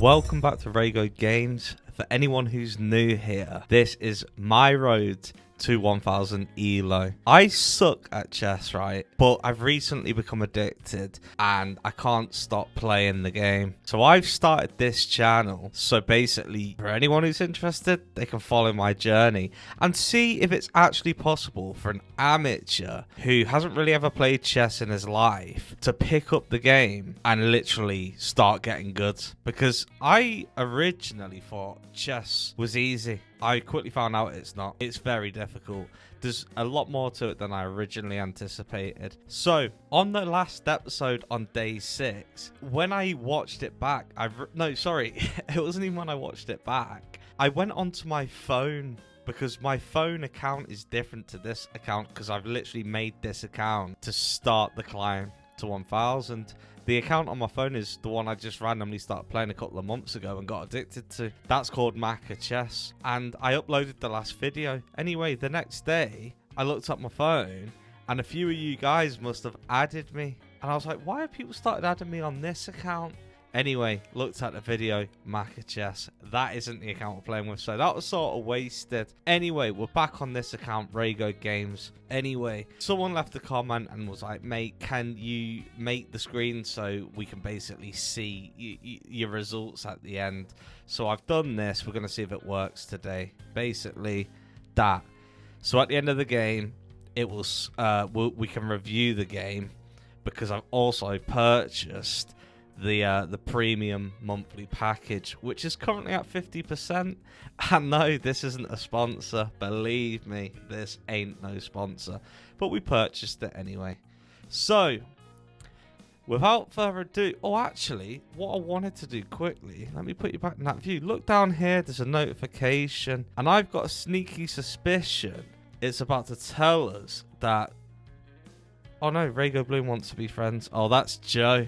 Welcome back to Rago Games. For anyone who's new here, this is my road to 1000 elo. I suck at chess, right? But I've recently become addicted and I can't stop playing the game. So I've started this channel. So basically, for anyone who's interested, they can follow my journey and see if it's actually possible for an amateur who hasn't really ever played chess in his life to pick up the game and literally start getting good. Because I originally thought chess was easy. I quickly found out it's not. It's very difficult. There's a lot more to it than I originally anticipated. So, on the last episode on day 6, when I watched it back, it wasn't even when I watched it back. I went onto my phone because my phone account is different to this account because I've literally made this account to start the climb to 1000. The account on my phone is the one I just randomly started playing a couple of months ago and got addicted to. That's called Maka Chess. And I uploaded the last video. Anyway, the next day, I looked at my phone and a few of you guys must have added me. And I was like, why have people started adding me on this account? Anyway, looked at the video, Maka Chess. That isn't the account we're playing with, so that was sort of wasted. Anyway, we're back on this account, Rago Games. Anyway, someone left a comment and was like, mate, can you make the screen so we can basically see your results at the end? So I've done this. We're going to see if it works today. Basically, that. So at the end of the game, it will we can review the game because I've also purchased the premium monthly package, which is currently at 50%. And no, this isn't a sponsor. Believe me, this ain't no sponsor. But we purchased it anyway. So, without further ado... Oh, actually, what I wanted to do quickly... Let me put you back in that view. Look down here. There's a notification. And I've got a sneaky suspicion it's about to tell us that... Oh no, Rago Bloom wants to be friends. Oh, that's Joe.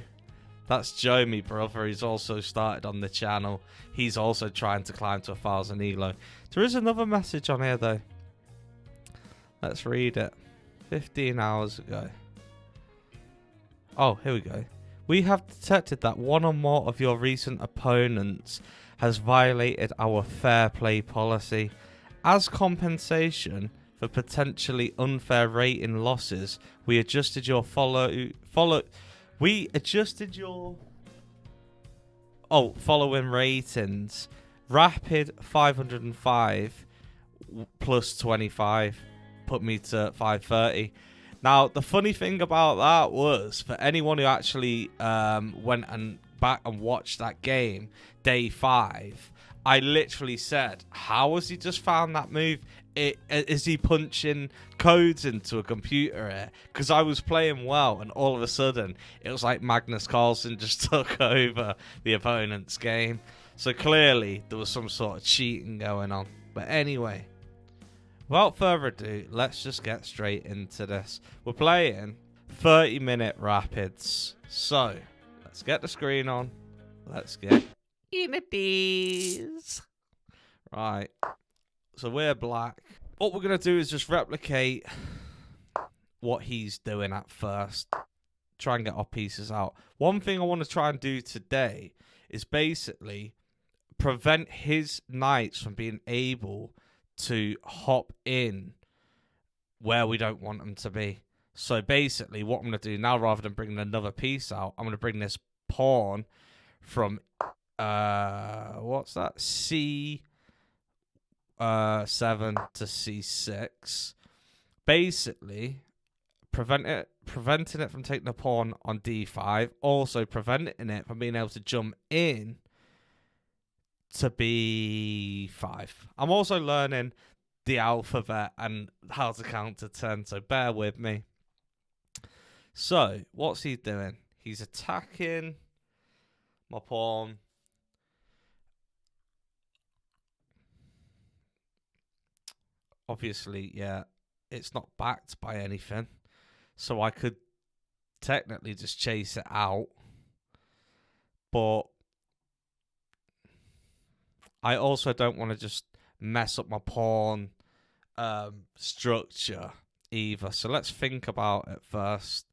That's Joe, me brother. He's also started on the channel. He's also trying to climb to 1000 elo. There is another message on here, though. Let's read it. 15 hours ago. Oh, here we go. We have detected that one or more of your recent opponents has violated our fair play policy. As compensation for potentially unfair rating losses, we adjusted your following ratings. Rapid 505 plus 25 put me to 530. Now, the funny thing about that was, for anyone who actually went and back and watched that game, day 5, I literally said, how has he just found that move? Is he punching codes into a computer here? Because I was playing well, and all of a sudden, it was like Magnus Carlsen just took over the opponent's game. So clearly, there was some sort of cheating going on. But anyway, without further ado, let's just get straight into this. We're playing 30-minute rapids. So, let's get the screen on. Let's get in it. Right. So we're black. What we're going to do is just replicate what he's doing at first. Try and get our pieces out. One thing I want to try and do today is basically prevent his knights from being able to hop in where we don't want them to be. So basically what I'm going to do now, rather than bringing another piece out, I'm going to bring this pawn from, what's that? C7 to C6, basically preventing it from taking the pawn on D5, also preventing it from being able to jump in to B5. I'm also learning the alphabet and how to count to 10, so bear with me. So, what's he doing? He's attacking my pawn. Obviously, yeah, it's not backed by anything. So I could technically just chase it out. But I also don't want to just mess up my pawn structure either. So let's think about it first.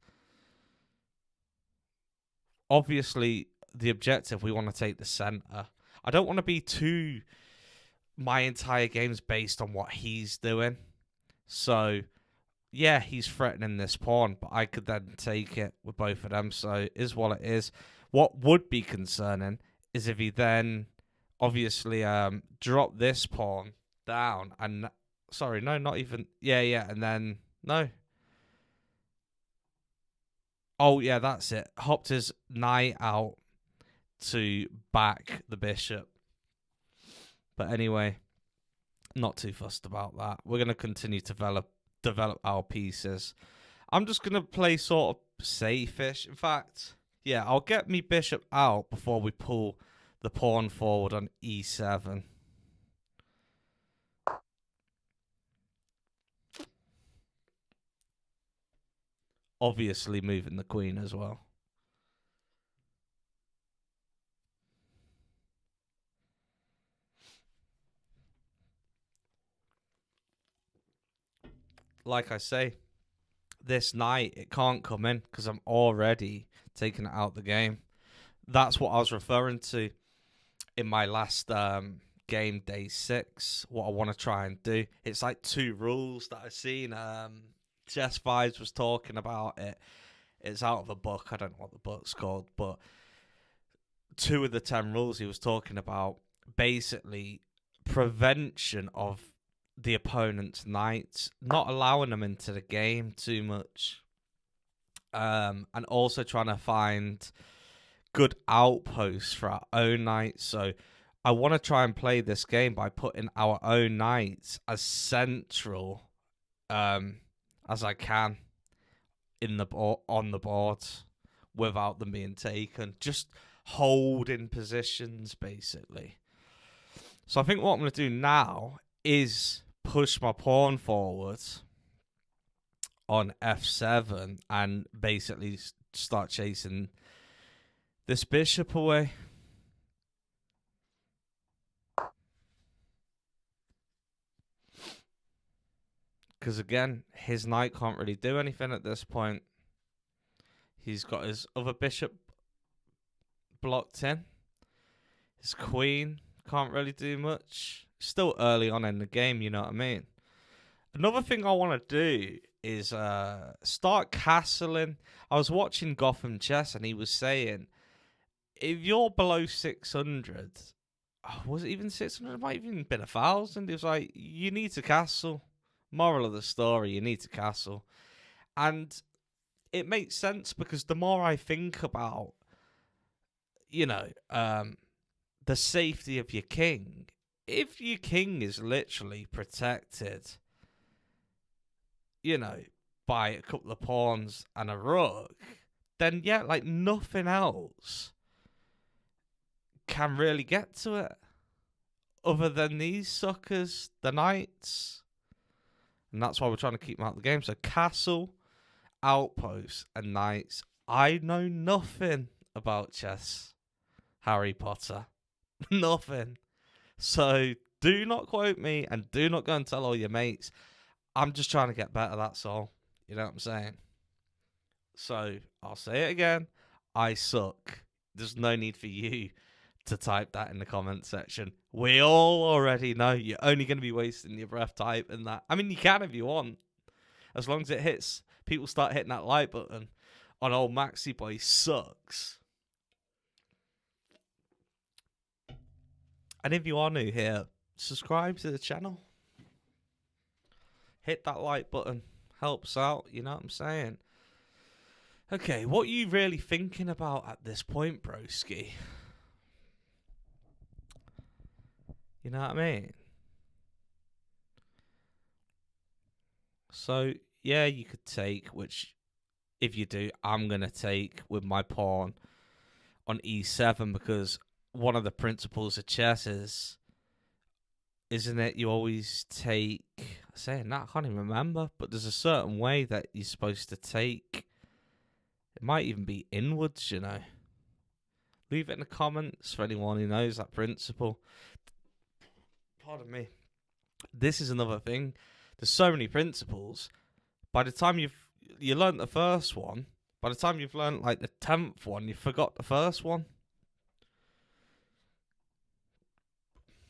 Obviously, the objective. We want to take the center. I don't want to be too... My entire game's based on what he's doing. So, yeah, he's threatening this pawn, but I could then take it with both of them. So, it is what it is. What would be concerning is if he then obviously dropped this pawn down and... Sorry, no, not even... Yeah, and then... No. Oh, yeah, that's it. Hopped his knight out to back the bishop. But anyway, not too fussed about that. We're going to continue to develop our pieces. I'm just going to play sort of safe-ish. In fact, yeah, I'll get me bishop out before we pull the pawn forward on e7. Obviously moving the queen as well. Like I say, this knight, it can't come in because I'm already taking it out the game. That's what I was referring to in my last game, day 6. What I want to try and do. It's like 2 rules that I've seen. Chess Vibes was talking about it. It's out of a book. I don't know what the book's called, but 2 of the 10 rules he was talking about, basically prevention of the opponent's knights, not allowing them into the game too much, and also trying to find good outposts for our own knights. So I want to try and play this game by putting our own knights as central as I can on the board without them being taken. Just holding positions, basically. So I think what I'm going to do now is push my pawn forward on f7 and basically start chasing this bishop away. Because again, his knight can't really do anything at this point. He's got his other bishop blocked in. His queen can't really do much. Still early on in the game, you know what I mean? Another thing I want to do is start castling. I was watching Gotham Chess and he was saying, if you're below 600, was it even 600? It might have even been 1,000. He was like, you need to castle. Moral of the story, you need to castle. And it makes sense because the more I think about, you know, the safety of your king, if your king is literally protected, you know, by a couple of pawns and a rook, then yeah, like nothing else can really get to it other than these suckers, the knights. And that's why we're trying to keep them out of the game. So castle, outposts, and knights. I know nothing about chess, Harry Potter. Nothing. So do not quote me and do not go and tell all your mates. I'm just trying to get better, that's all. You know what I'm saying? So I'll say it again. I suck. There's no need for you to type that in the comment section. We all already know you're only going to be wasting your breath typing that. I mean, you can if you want. As long as it hits, people start hitting that like button on old Maxi Boy sucks. And if you are new here, subscribe to the channel. Hit that like button. Helps out, you know what I'm saying? Okay, what are you really thinking about at this point, broski? You know what I mean? So, yeah, you could take, which, if you do, I'm going to take with my pawn on e7, because one of the principles of chess is, isn't it, you always take, saying that, I can't even remember, but there's a certain way that you're supposed to take. It might even be inwards, you know. Leave it in the comments for anyone who knows that principle. Pardon me. This is another thing. There's so many principles. By the time you learnt the first one, by the time you've learnt like the 10th one, you forgot the first one.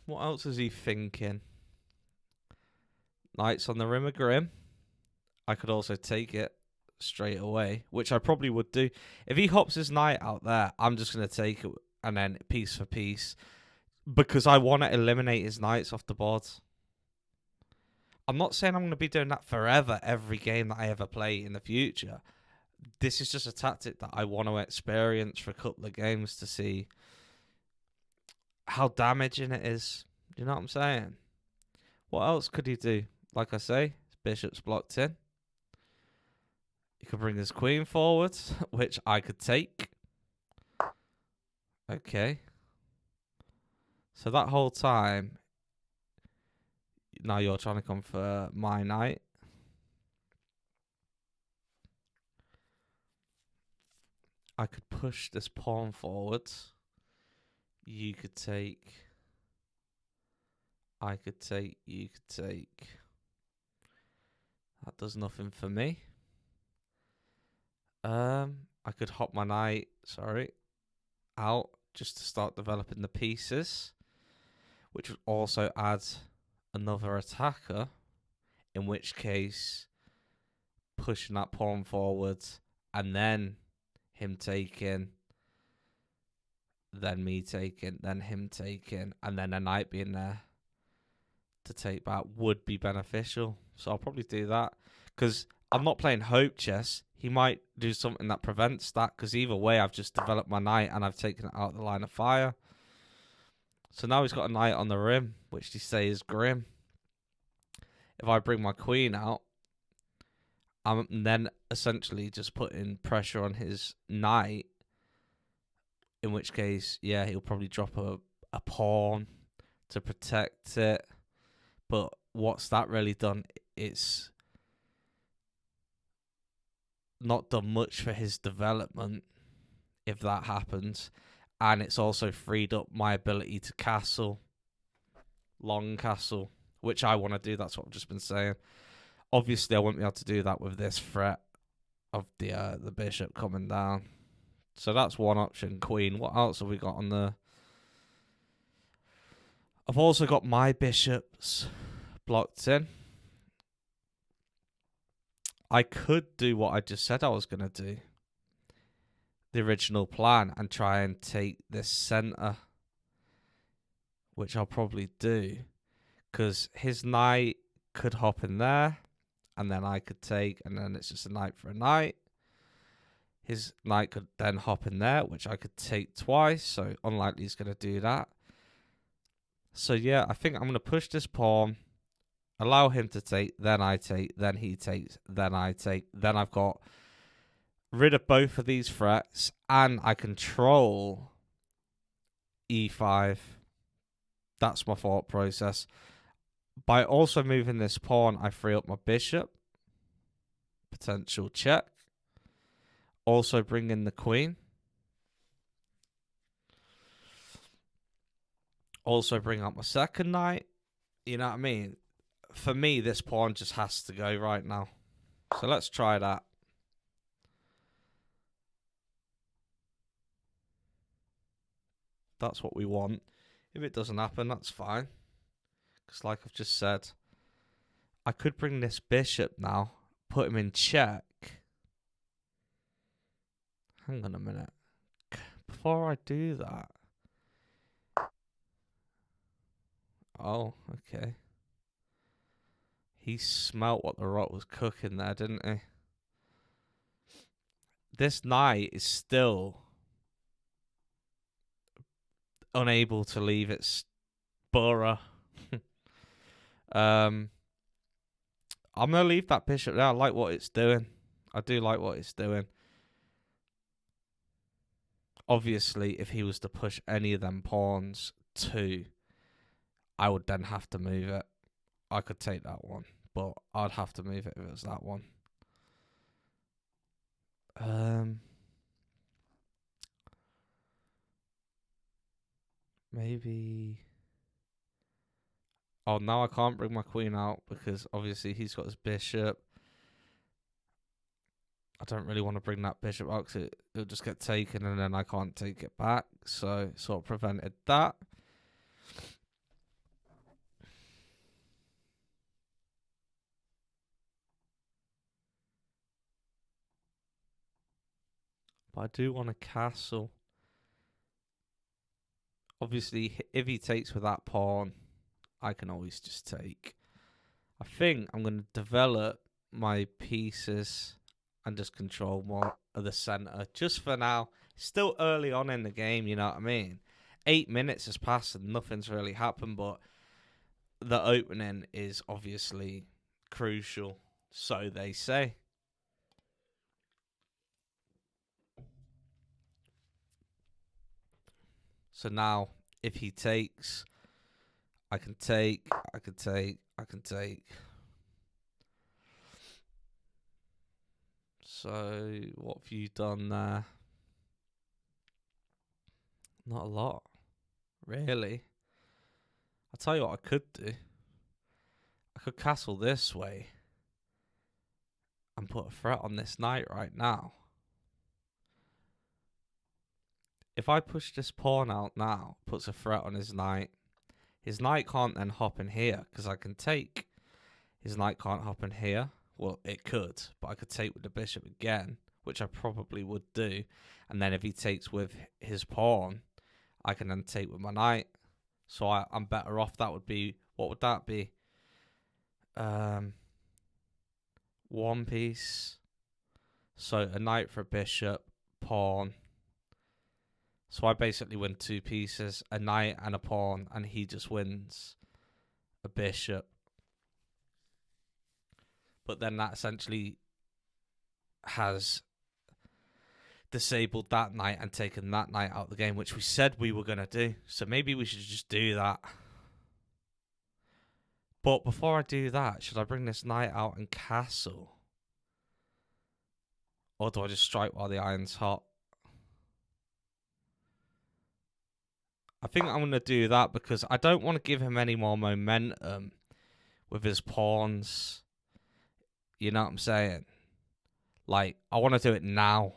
What else is he thinking? Knights on the rim of Grim. I could also take it straight away, which I probably would do. If he hops his knight out there, I'm just going to take it and then piece for piece. Because I want to eliminate his knights off the board. I'm not saying I'm going to be doing that forever, every game that I ever play in the future. This is just a tactic that I want to experience for a couple of games to see how damaging it is. You know what I'm saying? What else could he do? Like I say, his bishop's blocked in. He could bring his queen forward, which I could take. Okay. So that whole time, now you're trying to come for my knight. I could push this pawn forward. You could take. I could take. You could take. That does nothing for me. I could hop my knight, out just to start developing the pieces, which would also add another attacker, in which case pushing that pawn forward and then him taking, then me taking, then him taking, and then a knight being there to take back would be beneficial. So I'll probably do that because I'm not playing hope chess. He might do something that prevents that because either way, I've just developed my knight and I've taken it out of the line of fire. So now he's got a knight on the rim, which they say is grim. If I bring my queen out, I'm then essentially just putting pressure on his knight. In which case, yeah, he'll probably drop a pawn to protect it. But what's that really done? It's not done much for his development if that happens. And it's also freed up my ability to castle. Long castle, which I want to do. That's what I've just been saying. Obviously, I won't be able to do that with this threat of the bishop coming down. So that's one option, queen. What else have we got on the... I've also got my bishops blocked in. I could do what I just said I was going to do. The original plan and try and take this center. Which I'll probably do. Because his knight could hop in there. And then I could take. And then it's just a knight for a knight. His knight could then hop in there. Which I could take twice. So unlikely he's going to do that. So yeah, I think I'm going to push this pawn. Allow him to take, then I take, then he takes, then I take. Then I've got rid of both of these threats, and I control e5. That's my thought process. By also moving this pawn, I free up my bishop. Potential check. Also bring in the queen. Also bring up my second knight. You know what I mean? For me, this pawn just has to go right now. So let's try that. That's what we want. If it doesn't happen, that's fine. Because like I've just said, I could bring this bishop now, put him in check. Hang on a minute. Before I do that. Oh, okay. He smelt what the rot was cooking there, didn't he? This knight is still unable to leave its borough. I'm going to leave that bishop there. I like what it's doing. I do like what it's doing. Obviously, if he was to push any of them pawns too, I would then have to move it. I could take that one, but I'd have to move it if it was that one. Maybe... Oh, now I can't bring my queen out because obviously he's got his bishop. I don't really want to bring that bishop out because it'll just get taken and then I can't take it back. So it sort of prevented that. But I do want a castle. Obviously, if he takes with that pawn, I can always just take. I think I'm going to develop my pieces and just control more of the center just for now. Still early on in the game, you know what I mean? 8 minutes has passed and nothing's really happened, but the opening is obviously crucial, so they say. So now, if he takes, I can take, I can take, I can take. So, what have you done there? Not a lot, really. I'll tell you what I could do. I could castle this way and put a threat on this knight right now. If I push this pawn out now, puts a threat on his knight can't then hop in here because I can take. His knight can't hop in here. Well, it could, but I could take with the bishop again, which I probably would do. And then if he takes with his pawn, I can then take with my knight. So I'm better off. That would be, what would that be? One piece. So a knight for a bishop, pawn. So I basically win 2 pieces, a knight and a pawn, and he just wins a bishop. But then that essentially has disabled that knight and taken that knight out of the game, which we said we were going to do. So maybe we should just do that. But before I do that, should I bring this knight out and castle? Or do I just strike while the iron's hot? I think I'm going to do that because I don't want to give him any more momentum with his pawns. You know what I'm saying? Like, I want to do it now.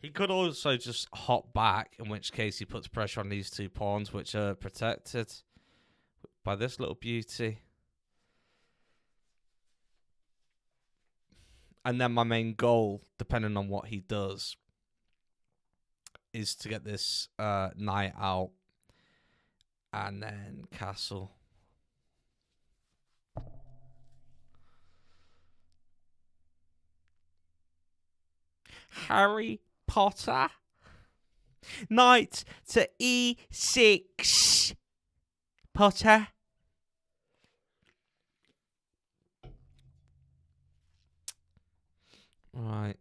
He could also just hop back, in which case he puts pressure on these 2 pawns, which are protected by this little beauty. And then my main goal, depending on what he does, is to get this knight out and then castle. Harry Potter. Knight to e6. Potter. Right.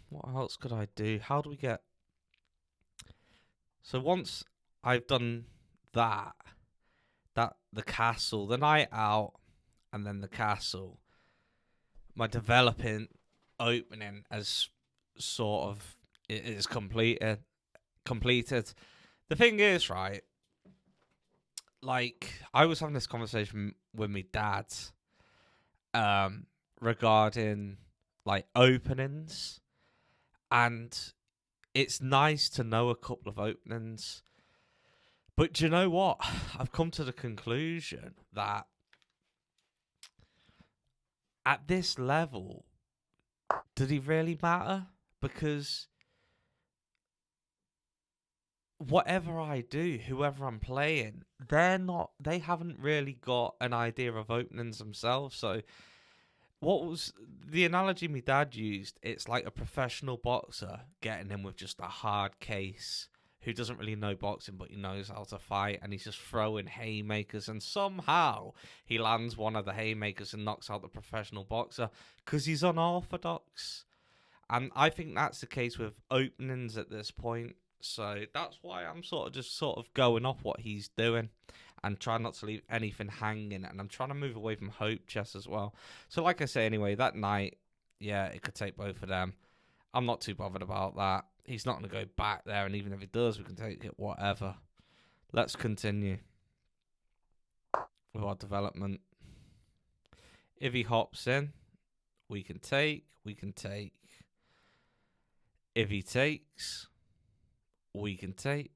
What else could I do? How do we get... So once I've done that the castle, the knight out, and then the castle, my developing opening as sort of it is completed. The thing is, right, like I was having this conversation with my dad regarding like openings, and it's nice to know a couple of openings. But do you know what? I've come to the conclusion that at this level, did he really matter? Because whatever I do, whoever I'm playing, they haven't really got an idea of openings themselves. So what was the analogy my dad used? It's like a professional boxer getting in with just a hard case who doesn't really know boxing, but he knows how to fight, and he's just throwing haymakers, and somehow he lands one of the haymakers and knocks out the professional boxer because he's unorthodox. And I think that's the case with openings at this point. So that's why I'm sort of going off what he's doing and trying not to leave anything hanging. And I'm trying to move away from hope chess as well. So like I say, anyway, that knight, yeah, it could take both of them. I'm not too bothered about that. He's not going to go back there. And even if he does, we can take it, whatever. Let's continue with our development. If he hops in, we can take. If he takes... We can take.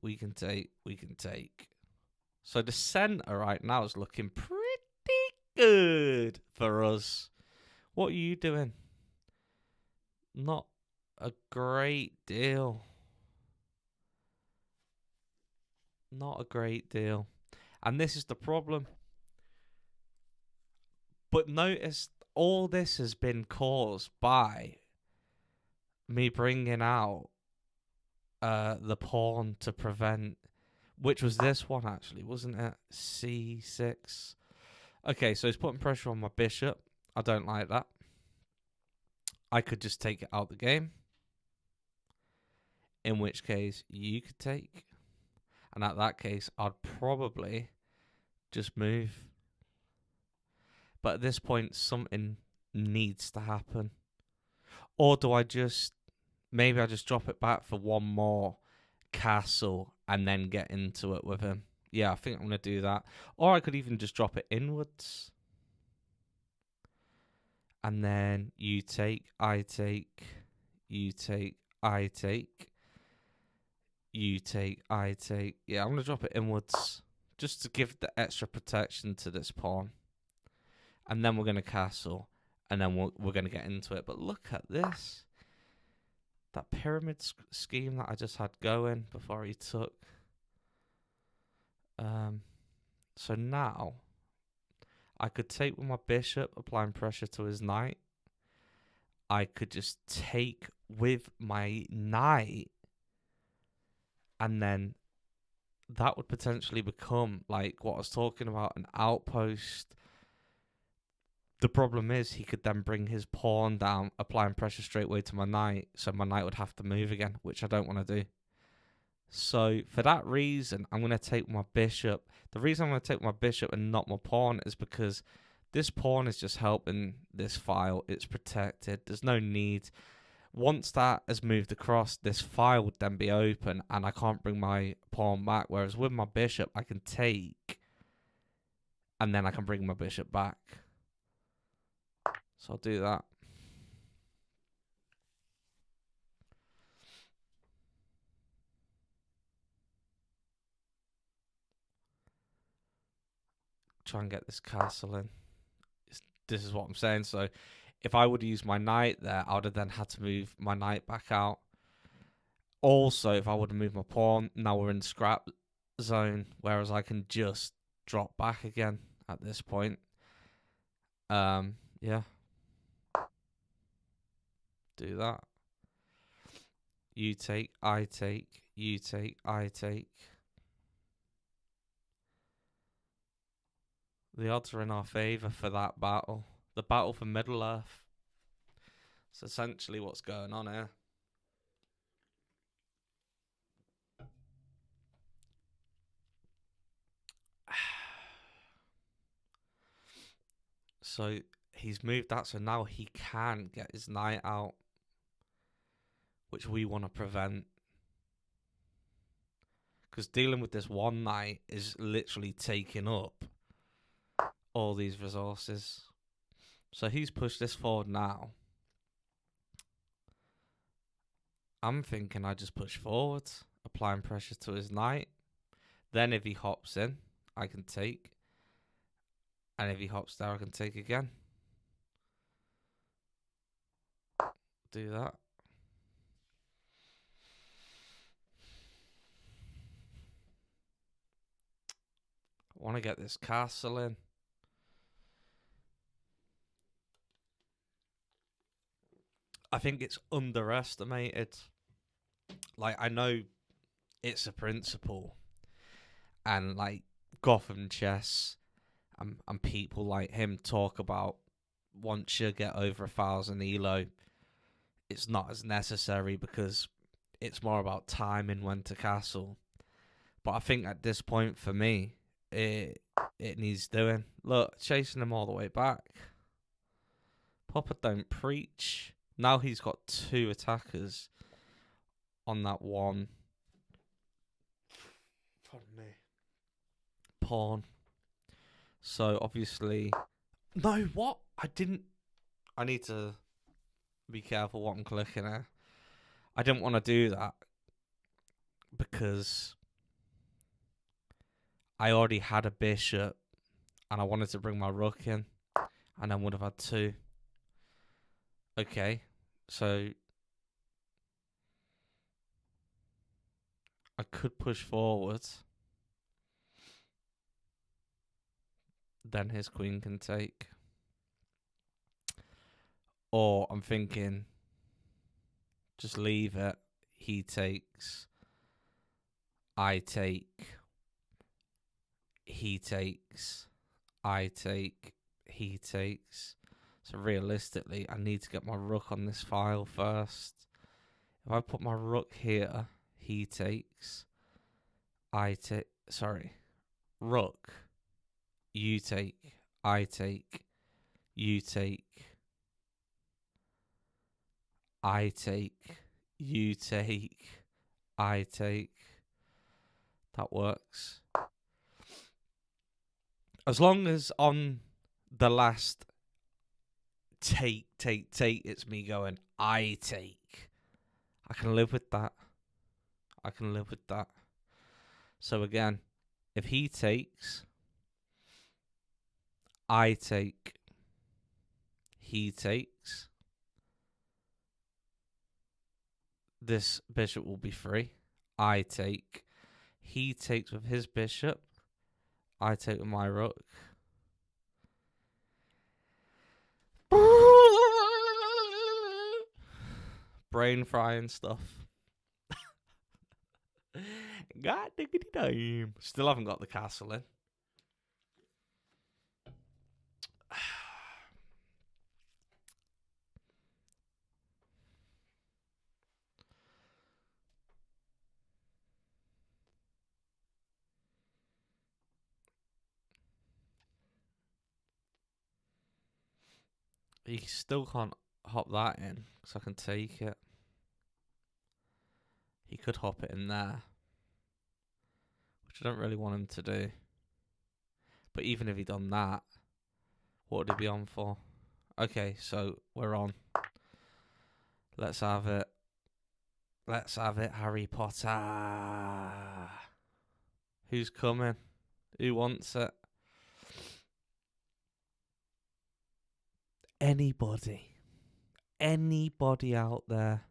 So the centre right now is looking pretty good for us. What are you doing? Not a great deal. Not a great deal. And this is the problem. But notice all this has been caused by me bringing out the pawn to prevent, which was this one actually, wasn't it? C6. Okay, so he's putting pressure on my bishop. I don't like that. I could just take it out the game, in which case you could take. And at that case, I'd probably just move. But at this point, something needs to happen. Or do I just, maybe I just drop it back for one more castle and then get into it with him. Yeah, I think I'm going to do that. Or I could even just drop it inwards. And then you take, I take, you take, I take, you take, I take. Yeah, I'm going to drop it inwards just to give the extra protection to this pawn. And then we're going to castle. And then we're going to get into it. But look at this. That pyramid scheme that I just had going before he took. So now I could take with my bishop, applying pressure to his knight. I could just take with my knight, and then that would potentially become like what I was talking about, an outpost. The problem is he could then bring his pawn down, applying pressure straight away to my knight, so my knight would have to move again, which I don't want to do. So for that reason, I'm going to take my bishop. The reason I'm going to take my bishop and not my pawn is because this pawn is just helping this file. It's protected. There's no need. Once that has moved across, this file would then be open and I can't bring my pawn back. Whereas with my bishop, I can take and then I can bring my bishop back. So I'll do that. Try and get this castle in. This is what I'm saying. So if I would use my knight there, I would have then had to move my knight back out. Also, if I would have moved my pawn, now we're in scrap zone, whereas I can just drop back again at this point. Yeah. Do that. You take, I take, you take, I take. The odds are in our favour for that battle. The battle for Middle Earth. It's essentially what's going on here. So he's moved that, so now he can get his knight out, which we want to prevent. Because dealing with this one knight is literally taking up all these resources. So he's pushed this forward now. I'm thinking I just push forward, applying pressure to his knight. Then if he hops in, I can take. And if he hops there, I can take again. Do that. I want to get this castle in. I think it's underestimated. Like, I know it's a principle. And, like, Gotham chess and people like him talk about once you get over 1,000 elo, it's not as necessary because it's more about timing when to castle. But I think at this point for me, it needs doing. Look, chasing him all the way back. Papa don't preach. Now he's got 2 attackers on that one. Pardon me. Pawn. So obviously, no, what? I need to be careful what I'm clicking here. I didn't want to do that because I already had a bishop and I wanted to bring my rook in and then would have had 2. Okay, so I could push forward. Then his queen can take. Or I'm thinking, just leave it. He takes. I take. He takes. I take. He takes. So realistically, I need to get my rook on this file first. If I put my rook here, he takes. I take. Sorry. Rook. You take. I take. You take. I take. You take. I take. That works. As long as on the last take, it's me going, I take. I can live with that. I can live with that. So again, if he takes, I take, he takes, this bishop will be free. I take, he takes with his bishop, I take with my rook. Brain frying stuff. God diggity damn. Still haven't got the castle in. He still can't hop that in because I can take it. He could hop it in there, which I don't really want him to do. But even if he done that, what would he be on for? Okay, so we're on. Let's have it. Let's have it, Harry Potter. Who's coming? Who wants it? Anybody. Anybody out there?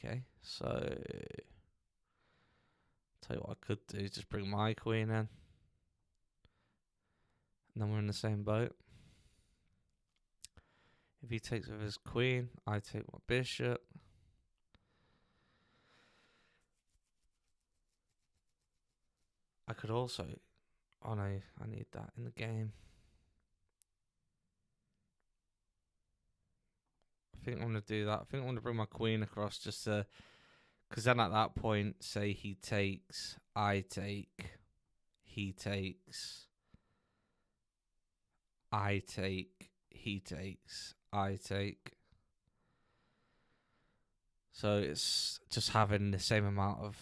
Okay, so tell you what I could do, just bring my queen in. And then we're in the same boat. If he takes with his queen, I take my bishop. I could also... Oh no, I need that in the game. I think I'm going to do that. I think I'm going to bring my queen across just to... Because then at that point, say he takes, I take, he takes, I take, he takes, I take. So it's just having the same amount of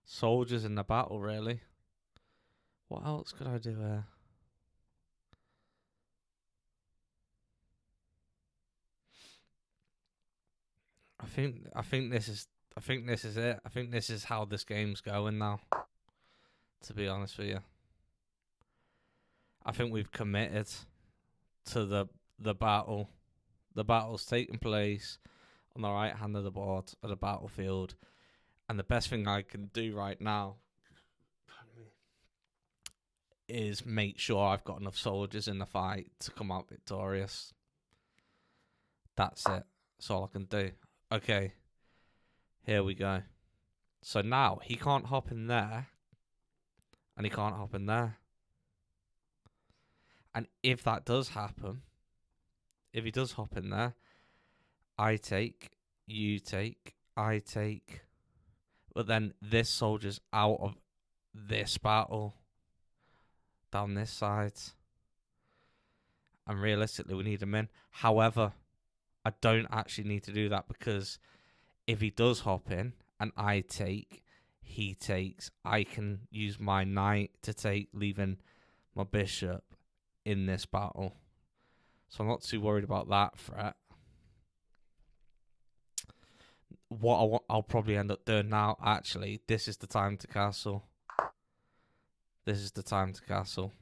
soldiers in the battle, really. What else could I do here? I think this is it. I think this is how this game's going now, to be honest with you. I think we've committed to the battle. The battle's taking place on the right hand of the board of the battlefield. And the best thing I can do right now is make sure I've got enough soldiers in the fight to come out victorious. That's it. That's all I can do. Okay. Here we go. So now he can't hop in there. And he can't hop in there. And if that does happen, if he does hop in there, I take, you take, I take. But then this soldier's out of this battle. Down this side. And realistically, we need him in. However, I don't actually need to do that because if he does hop in and I take, he takes, I can use my knight to take, leaving my bishop in this battle. So I'm not too worried about that threat. What I'll probably end up doing now, actually, this is the time to castle. This is the time to castle.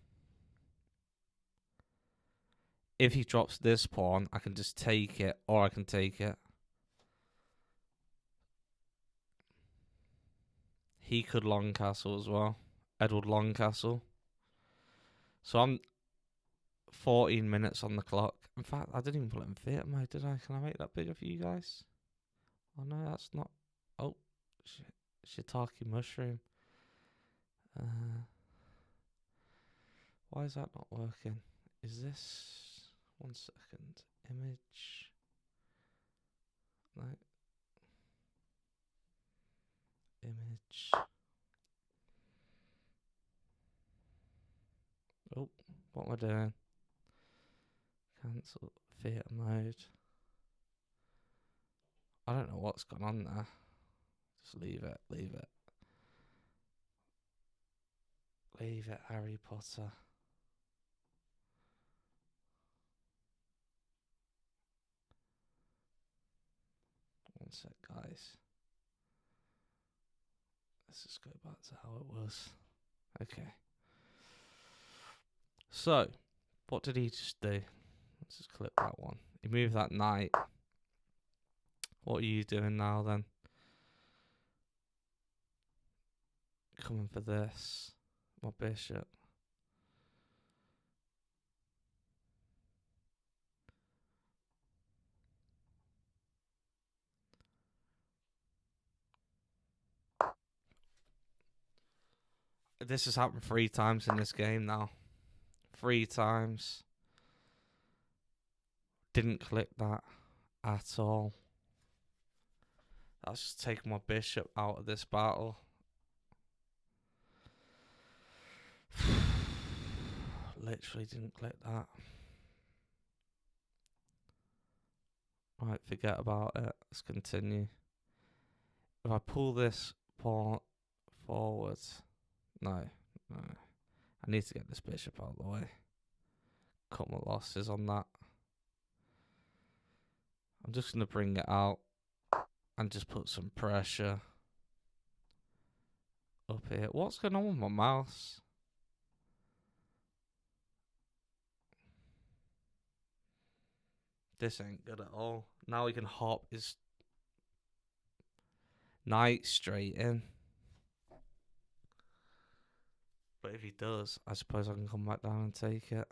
If he drops this pawn, I can just take it, or I can take it. He could long castle as well. Edward long castle. So I'm 14 minutes on the clock. In fact, I didn't even put it in theatre mode, did I? Can I make that bigger for you guys? Oh no, that's not. Oh, shiitake mushroom. Why is that not working? Is this 1 second image? No. Image. Oh, what am I doing? Cancel theatre mode. I don't know what's gone on there. Just leave it, leave it. Leave it, Harry Potter. One sec, guys. Let's just go back to how it was. Okay. So, what did he just do? Let's just clip that one. He moved that knight. What are you doing now then? Coming for this. My bishop. This has happened 3 times in this game now. 3 times. Didn't click that at all. That's just taking my bishop out of this battle. Literally didn't click that. Right, forget about it. Let's continue. If I pull this pawn forward... No. I need to get this bishop out of the way. Cut my losses on that. I'm just going to bring it out and just put some pressure up here. What's going on with my mouse? This ain't good at all. Now he can hop his knight straight in. But if he does, I suppose I can come back down and take it.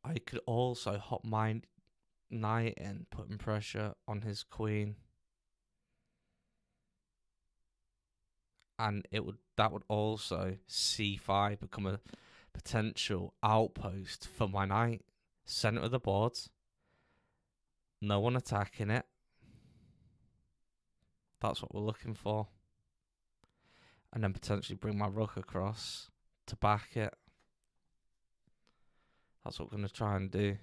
I could also hop my knight in, putting pressure on his queen. And that would also c5 become a potential outpost for my knight. Center of the board. No one attacking it. That's what we're looking for. And then potentially bring my rook across to back it. That's what we're going to try and do.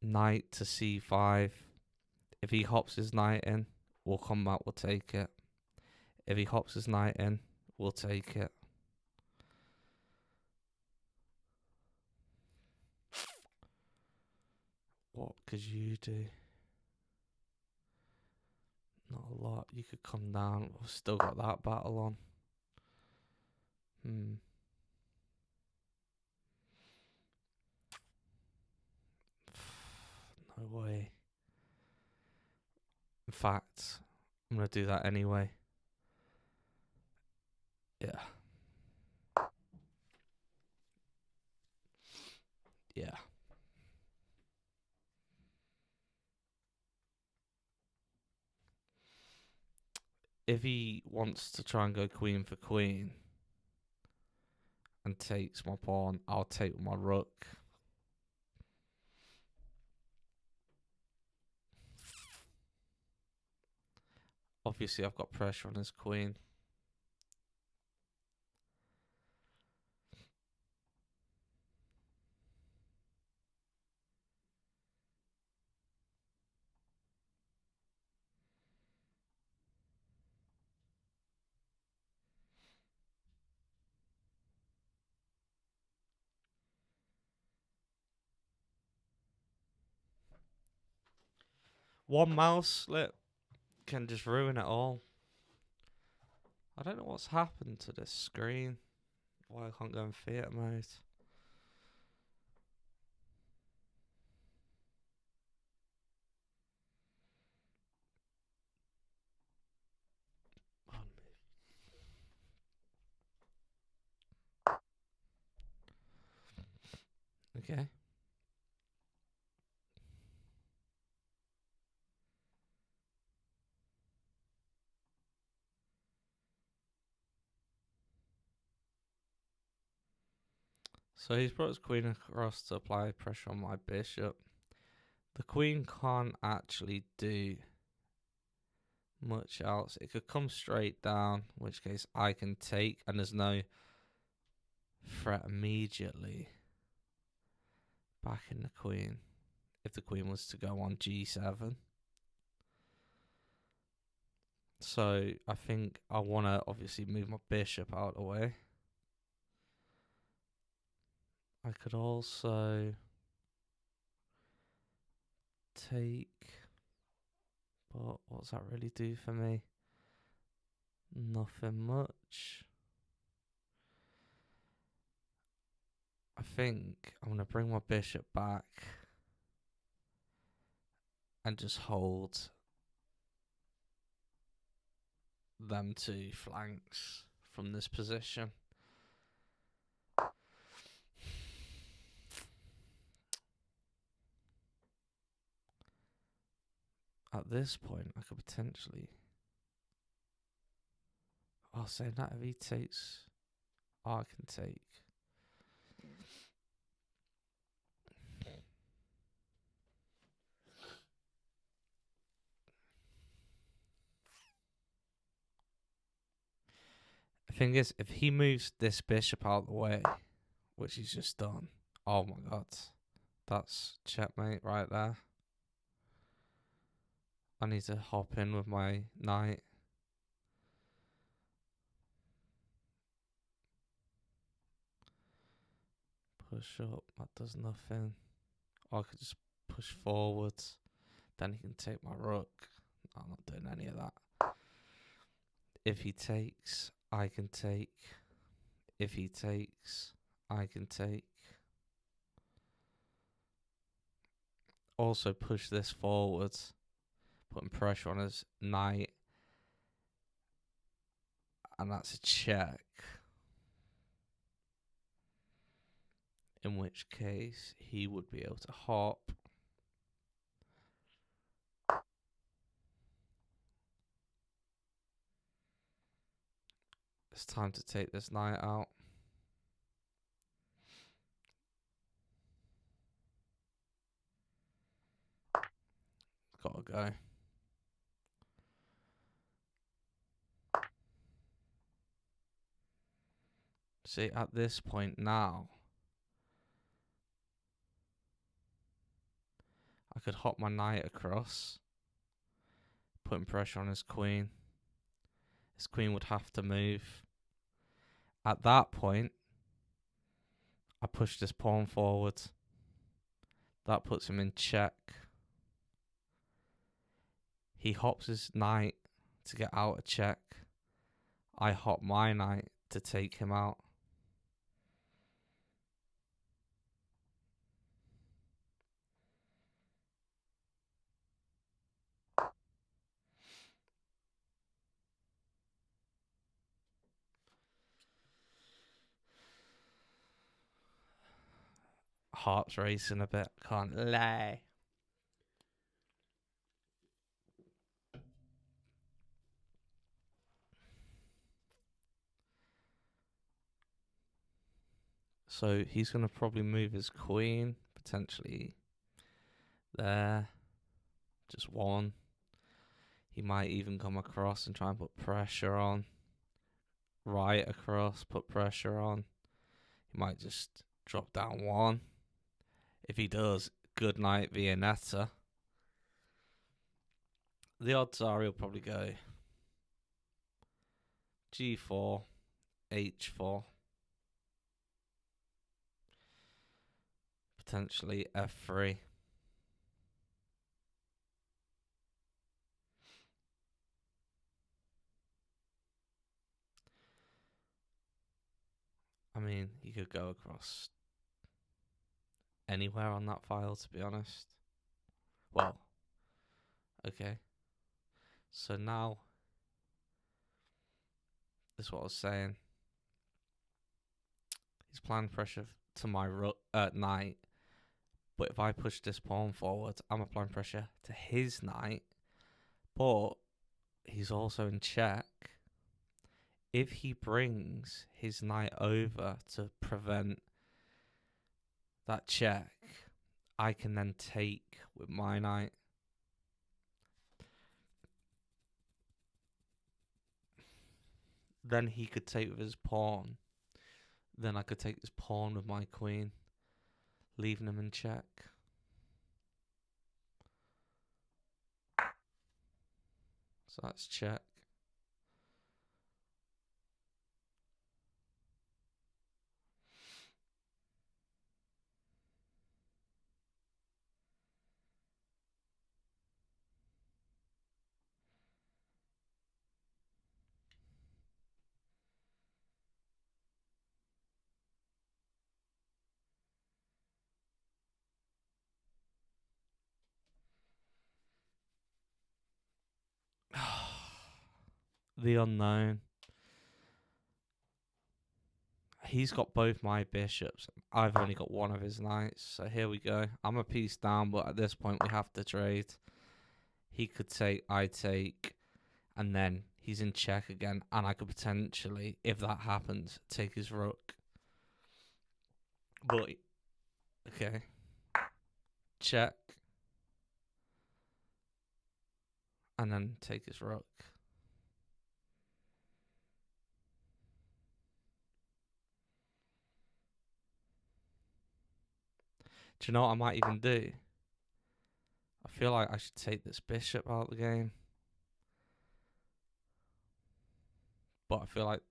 Knight to c5. If he hops his knight in, we'll come back, we'll take it. If he hops his knight in, we'll take it. What could you do? Not a lot. You could come down. We've still got that battle on. No way. In fact, I'm going to do that anyway. Yeah. Yeah. If he wants to try and go queen for queen and takes my pawn, I'll take my rook. Obviously, I've got pressure on his queen. One mouse slip can just ruin it all. I don't know what's happened to this screen. Why I can't go in theatre mode. Okay. So he's brought his queen across to apply pressure on my bishop. The queen can't actually do much else. It could come straight down, in which case I can take, and there's no threat immediately backing the queen if the queen was to go on g7. So I think I want to obviously move my bishop out of the way. I could also take, but what does that really do for me? Nothing much. I think I'm going to bring my bishop back and just hold them two flanks from this position. At this point, I could potentially... I'll say that if he takes, I can take. The thing is, if he moves this bishop out of the way, which he's just done, oh my god, that's checkmate right there. I need to hop in with my knight. Push up, that does nothing. Or I could just push forwards. Then he can take my rook. I'm not doing any of that. If he takes, I can take. If he takes, I can take. Also push this forwards, putting pressure on his knight. And that's a check. In which case, he would be able to hop. It's time to take this knight out. Gotta go. See, at this point now, I could hop my knight across, putting pressure on his queen. His queen would have to move. At that point, I push this pawn forward. That puts him in check. He hops his knight to get out of check. I hop my knight to take him out. Heart's racing a bit, can't lie. So he's going to probably move his queen, potentially there. Just one. He might even come across and try and put pressure on. Right across, put pressure on. He might just drop down one. If he does, good night Viennetta. The odds are he'll probably go G4, H4, potentially F3. mean, you could go across anywhere on that file, to be honest. Well, okay. So now, this is what I was saying. He's applying pressure to my knight. But if I push this pawn forward, I'm applying pressure to his knight. But he's also in check. If he brings his knight over to prevent that check, I can then take with my knight. Then he could take with his pawn. Then I could take his pawn with my queen, leaving him in check. So that's check. The unknown. He's got both my bishops. I've only got one of his knights. So here we go. I'm a piece down, but at this point we have to trade. He could take, I take, and then he's in check again. And I could potentially, if that happens, take his rook. But, okay. Check. And then take his rook. Do you know what I might even do? I feel like I should take this bishop out of the game. But I feel like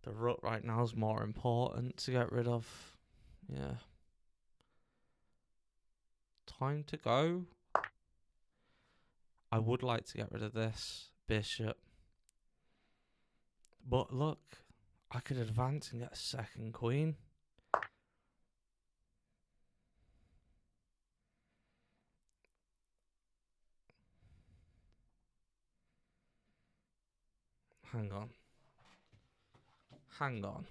the rook right now is more important to get rid of. Yeah. Time to go. I would like to get rid of this bishop. But look, I could advance and get a second queen. Hang on. Hang on.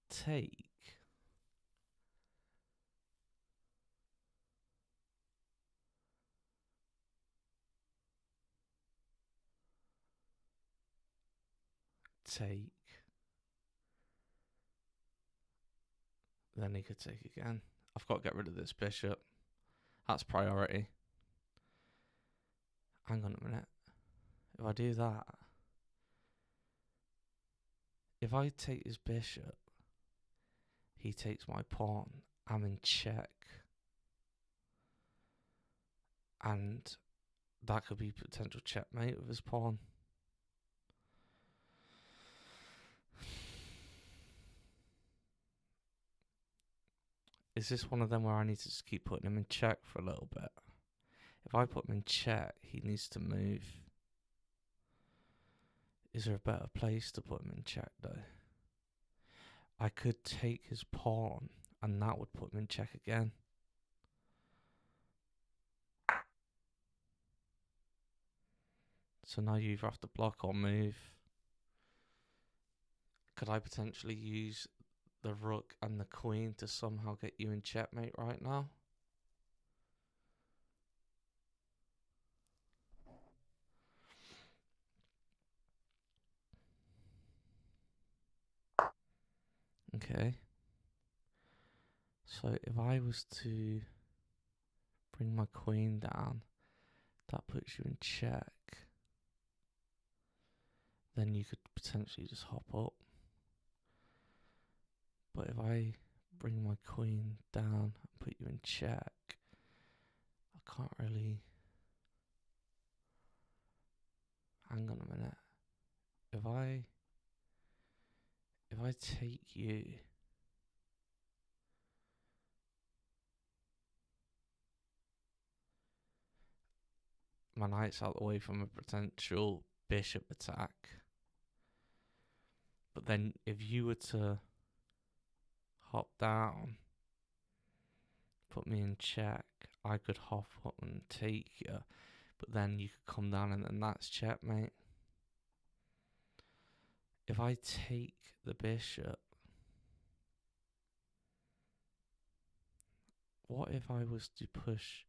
Take. Take. Then he could take again. I've got to get rid of this bishop. That's priority. Hang on a minute. If I do that, if I take his bishop, he takes my pawn. I'm in check. And that could be potential checkmate with his pawn. Is this one of them where I need to just keep putting him in check for a little bit? If I put him in check, he needs to move. Is there a better place to put him in check though? I could take his pawn and that would put him in check again. So now you either have to block or move. Could I potentially use the rook and the queen to somehow get you in checkmate right now? Okay. So if I was to bring my queen down, that puts you in check. Then you could potentially just hop up. But if I bring my queen down and put you in check, I can't really... Hang on a minute. If I take you... my knight's out the way from a potential bishop attack. But then if you were to hop down, put me in check, I could hop up and take you. But then you could come down and then that's checkmate. If I take the bishop, what if I was to push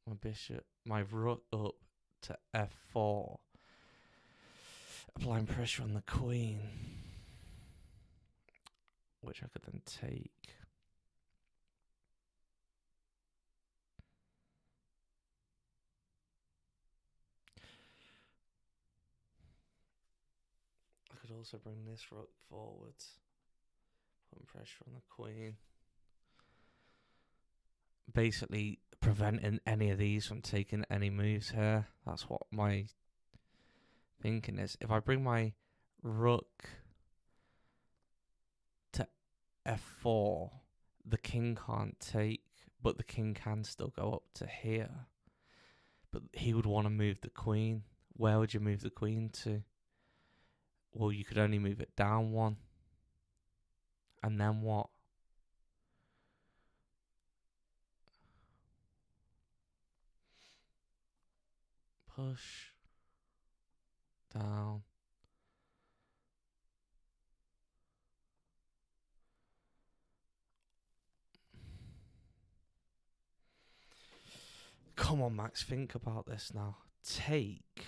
my bishop, my rook up to f4, applying pressure on the queen, which I could then take. I could also bring this rook forwards, putting pressure on the queen. Basically preventing any of these from taking any moves here. That's what my thinking is. If I bring my rook to f4, the king can't take, but the king can still go up to here. But he would want to move the queen. Where would you move the queen to? Well, you could only move it down one. And then what? Push down. Come on, Max, think about this now. Take.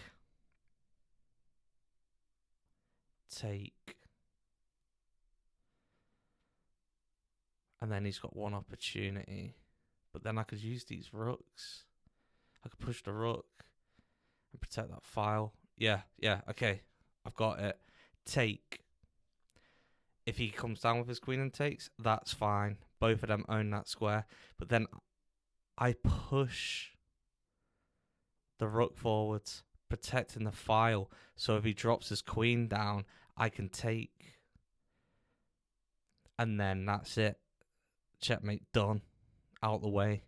And then he's got one opportunity. But then I could use these rooks. I could push the rook and protect that file. Yeah, okay. I've got it. Take. If he comes down with his queen and takes, that's fine. Both of them own that square. But then I push the rook forwards, protecting the file. So if he drops his queen down, I can take. And then that's it. Checkmate done. Out the way.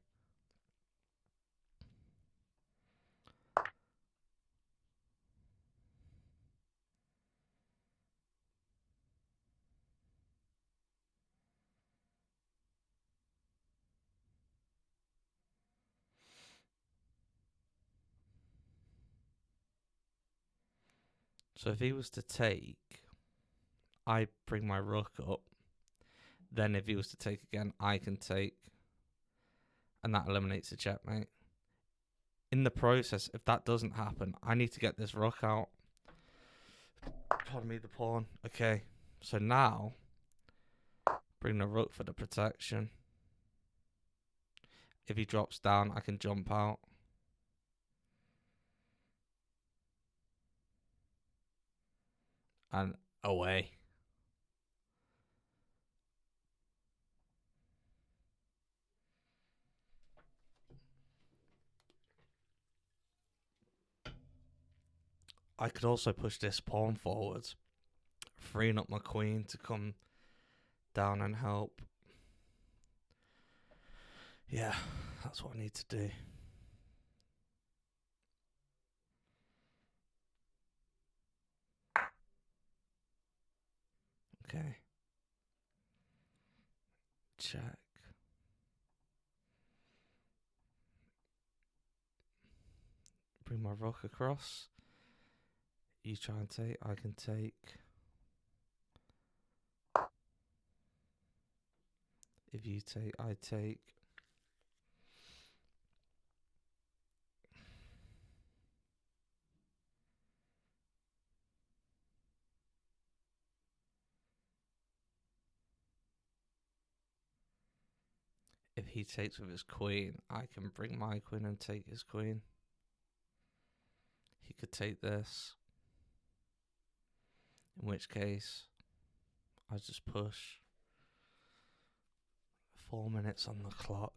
So if he was to take, I bring my rook up. Then if he was to take again, I can take. And that eliminates the checkmate. In the process, if that doesn't happen, I need to get this rook out. Pardon me, the pawn. Okay, so now, bring the rook for the protection. If he drops down, I can jump out. And away. I could also push this pawn forwards, freeing up my queen to come down and help. Yeah, that's what I need to do. Okay. Check. Bring my rook across. You try and take, I can take. If you take, I take. If he takes with his queen, I can bring my queen and take his queen. He could take this. In which case, I just push. 4 minutes on the clock.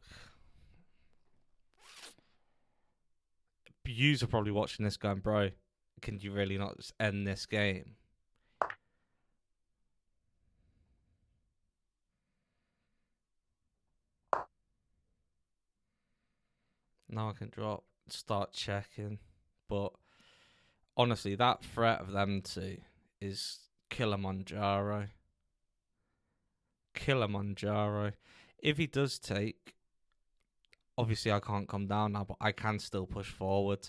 Yous are probably watching this going, bro, can you really not just end this game? Now I can drop, start checking. But honestly, that threat of them two is Kilimanjaro. Kilimanjaro. If he does take, obviously I can't come down now, but I can still push forward.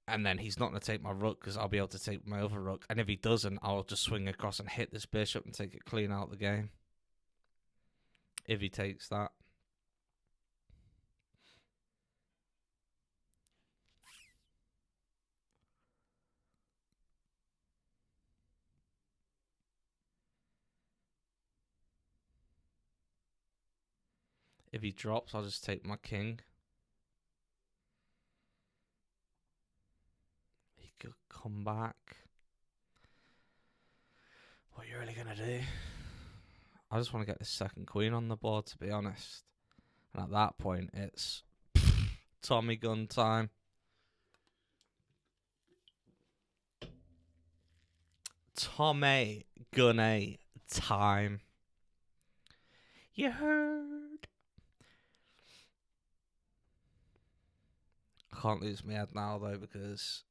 And then he's not going to take my rook because I'll be able to take my other rook. And if he doesn't, I'll just swing across and hit this bishop and take it clean out of the game. If he takes that. If he drops, I'll just take my king. He could come back. What are you really going to do? I just want to get this second queen on the board, to be honest. And at that point, it's Tommy gun time. Tommy gun time. You heard? I can't lose my head now, though, because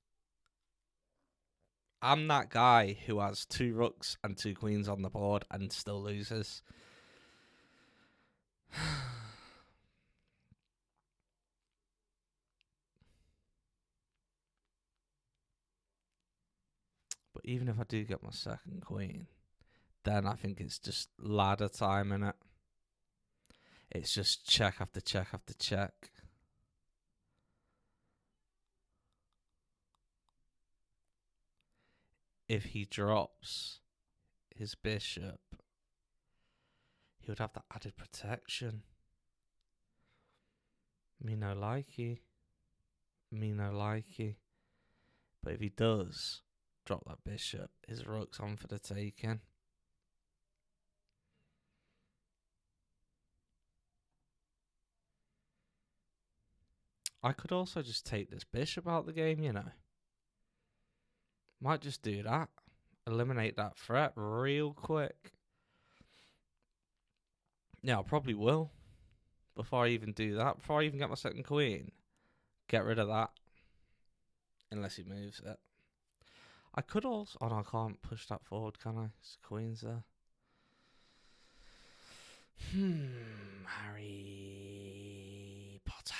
I'm that guy who has 2 rooks and 2 queens on the board and still loses. But even if I do get my second queen, then I think it's just ladder time, innit? It's just check after check after check. If he drops his bishop, he would have that added protection. Me no likey. Me no likey. But if he does drop that bishop, his rook's on for the taking. I could also just take this bishop out of the game, you know. Might just do that. Eliminate that threat real quick. Yeah, I probably will. Before I even do that, before I even get my second queen, get rid of that. Unless he moves it. I could also... Oh, no, I can't push that forward, can I? It's queen's there. Harry Potter.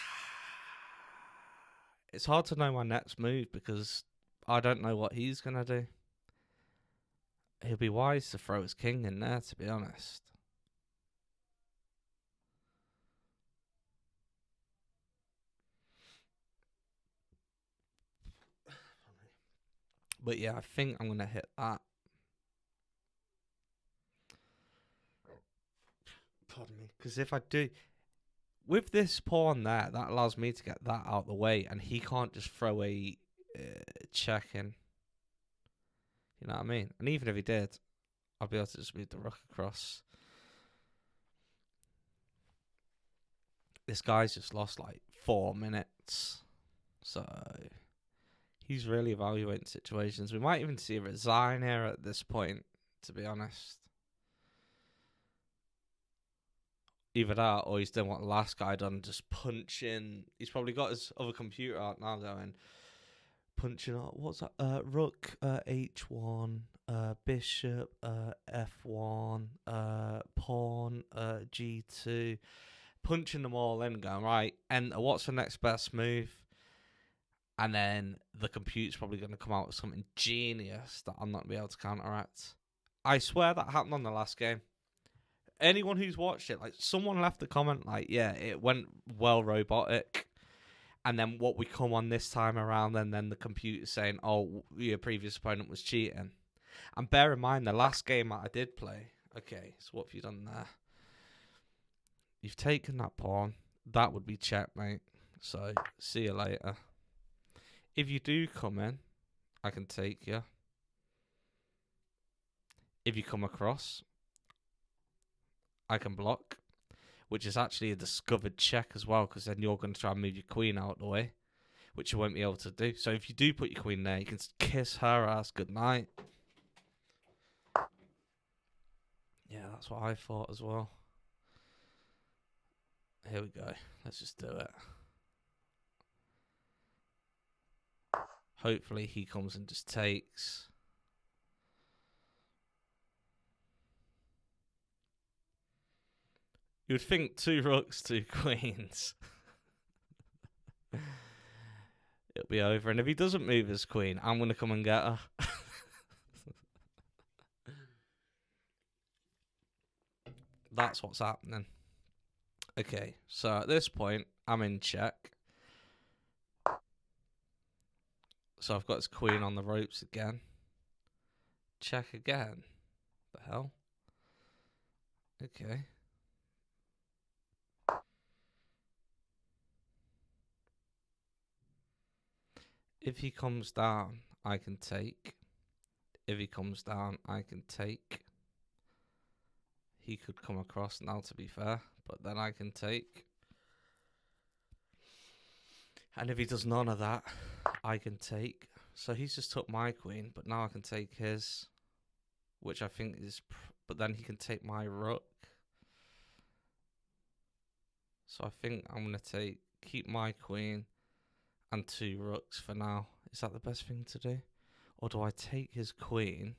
It's hard to know my next move because I don't know what he's going to do. He'll be wise to throw his king in there, to be honest. But yeah, I think I'm going to hit that. Pardon me. Because if I do... With this pawn there, that allows me to get that out of the way. And he can't just throw a check in. You know what I mean? And even if he did, I'll be able to just move the rook across. This guy's just lost like 4 minutes. So... He's really evaluating situations. We might even see a resign here at this point, to be honest. Either that or he's done what the last guy done, just punching. He's probably got his other computer out now going, punching out, what's that? Rook, H1, bishop, F1, pawn, G2. Punching them all in, going, right, enter, what's the next best move? And then the computer's probably going to come out with something genius that I'm not going to be able to counteract. I swear that happened on the last game. Anyone who's watched it, like, someone left a comment like, yeah, it went well robotic. And then what we come on this time around, and then the computer's saying, oh, your previous opponent was cheating. And bear in mind, the last game that I did play, okay, so what have you done there? You've taken that pawn. That would be checkmate. So, see you later. If you do come in, I can take you. If you come across, I can block, which is actually a discovered check as well, because then you're going to try and move your queen out of the way, which you won't be able to do. So if you do put your queen there, you can kiss her ass goodnight. Yeah, that's what I thought as well. Here we go. Let's just do it. Hopefully he comes and just takes. You would think 2 rooks, 2 queens. It'll be over. And if he doesn't move his queen, I'm going to come and get her. That's what's happening. Okay, so at this point, I'm in check. So I've got his queen on the ropes again. Check again. The hell? Okay. If he comes down, I can take. If he comes down, I can take. He could come across now, to be fair, but then I can take. And if he does none of that, I can take. So he's just took my queen, but now I can take his, which I think is... But then he can take my rook. So I think I'm going to keep my queen and 2 rooks for now. Is that the best thing to do? Or do I take his queen?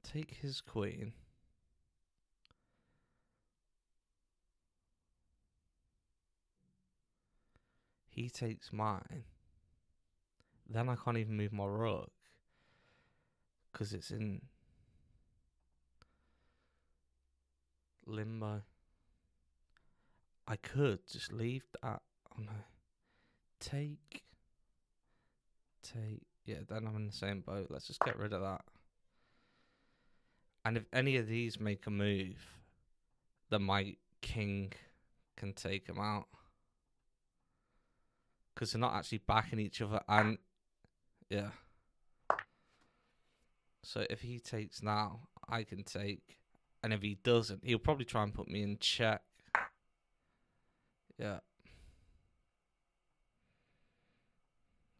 Take his queen. He takes mine. Then I can't even move my rook. Because it's in limbo. I could just leave that. Oh no. Take. Yeah, then I'm in the same boat. Let's just get rid of that. And if any of these make a move, then my king can take him out. Because they're not actually backing each other. And yeah. So if he takes now, I can take. And if he doesn't, he'll probably try and put me in check. Yeah.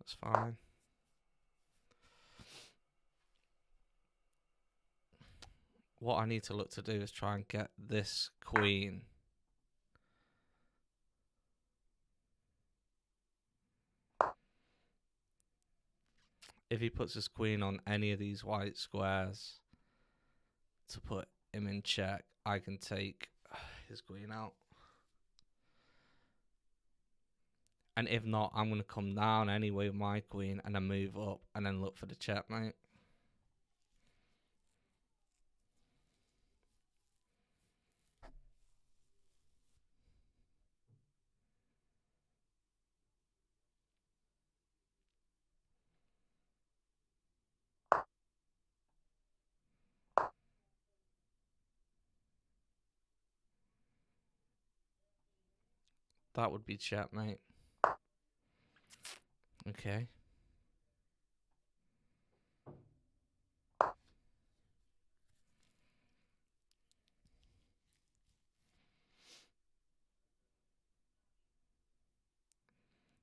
That's fine. What I need to look to do is try and get this queen. If he puts his queen on any of these white squares to put him in check, I can take his queen out. And if not, I'm going to come down anyway with my queen and then move up and then look for the checkmate. That would be checkmate. Okay.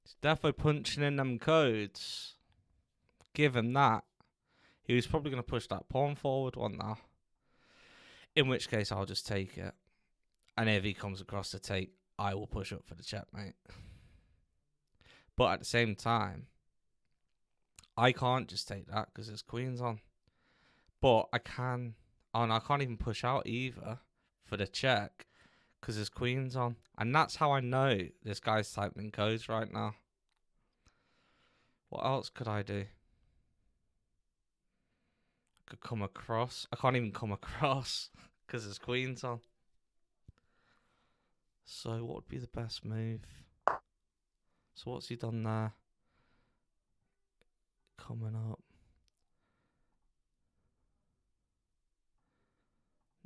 He's definitely punching in them codes. Given that, he was probably going to push that pawn forward one now. In which case, I'll just take it. And if he comes across to take, I will push up for the checkmate. But at the same time, I can't just take that because his queen's on. But I can... Oh, and I can't even push out either for the check because his queen's on. And that's how I know this guy's typing codes right now. What else could I do? I could come across. I can't even come across because his queen's on. So what would be the best move? So what's he done there? Coming up.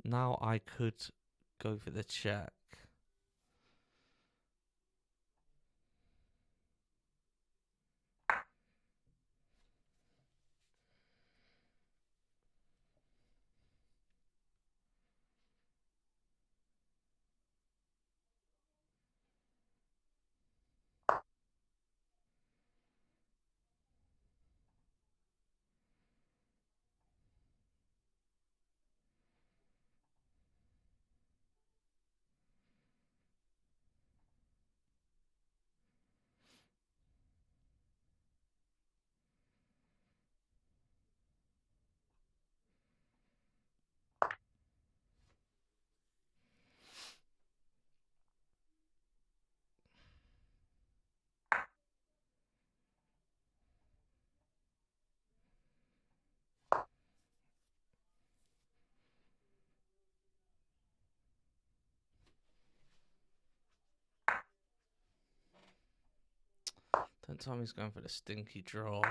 Now I could go for the check. Don't tell me he's going for the stinky draw.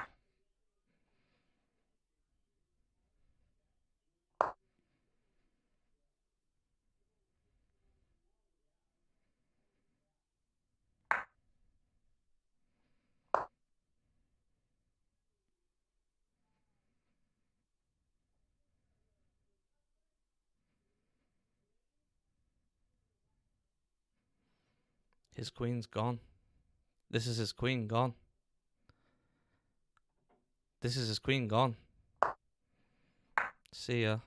His queen's gone. This is his queen gone. This is his queen gone. See ya.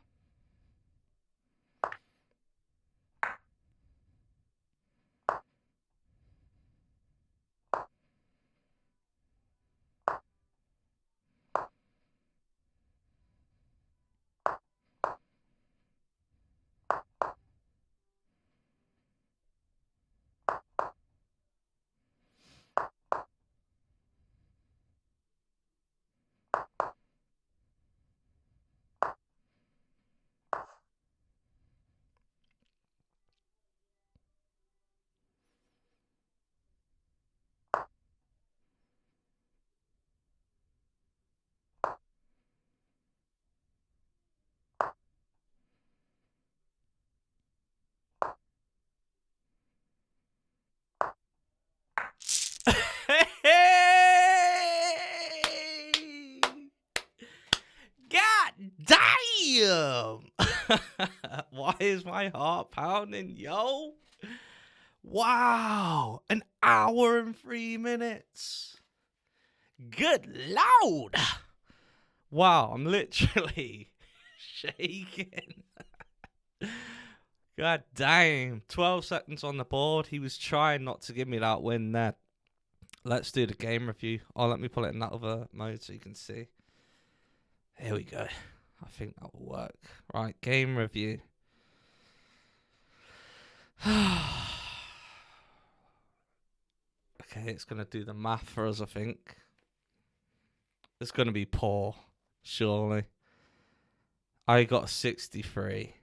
God damn! Why is my heart pounding, yo? Wow, an hour and 3 minutes. Good Lord. Wow, I'm literally shaking. God damn. 12 seconds on the board. He was trying not to give me that win there. Let's do the game review. Oh, let me pull it in that other mode so you can see. Here we go. I think that will work. Right, game review. Okay, it's going to do the math for us, I think. It's going to be poor, surely. I got 63.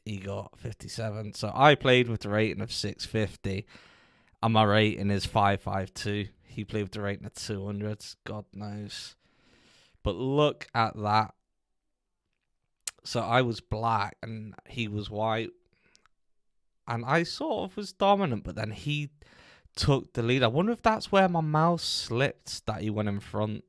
He got 57. So I played with the rating of 650. And my rating is 552. He played with the rating of 200. God knows. But look at that. So I was black and he was white. And I sort of was dominant, but then he took the lead. I wonder if that's where my mouse slipped that he went in front.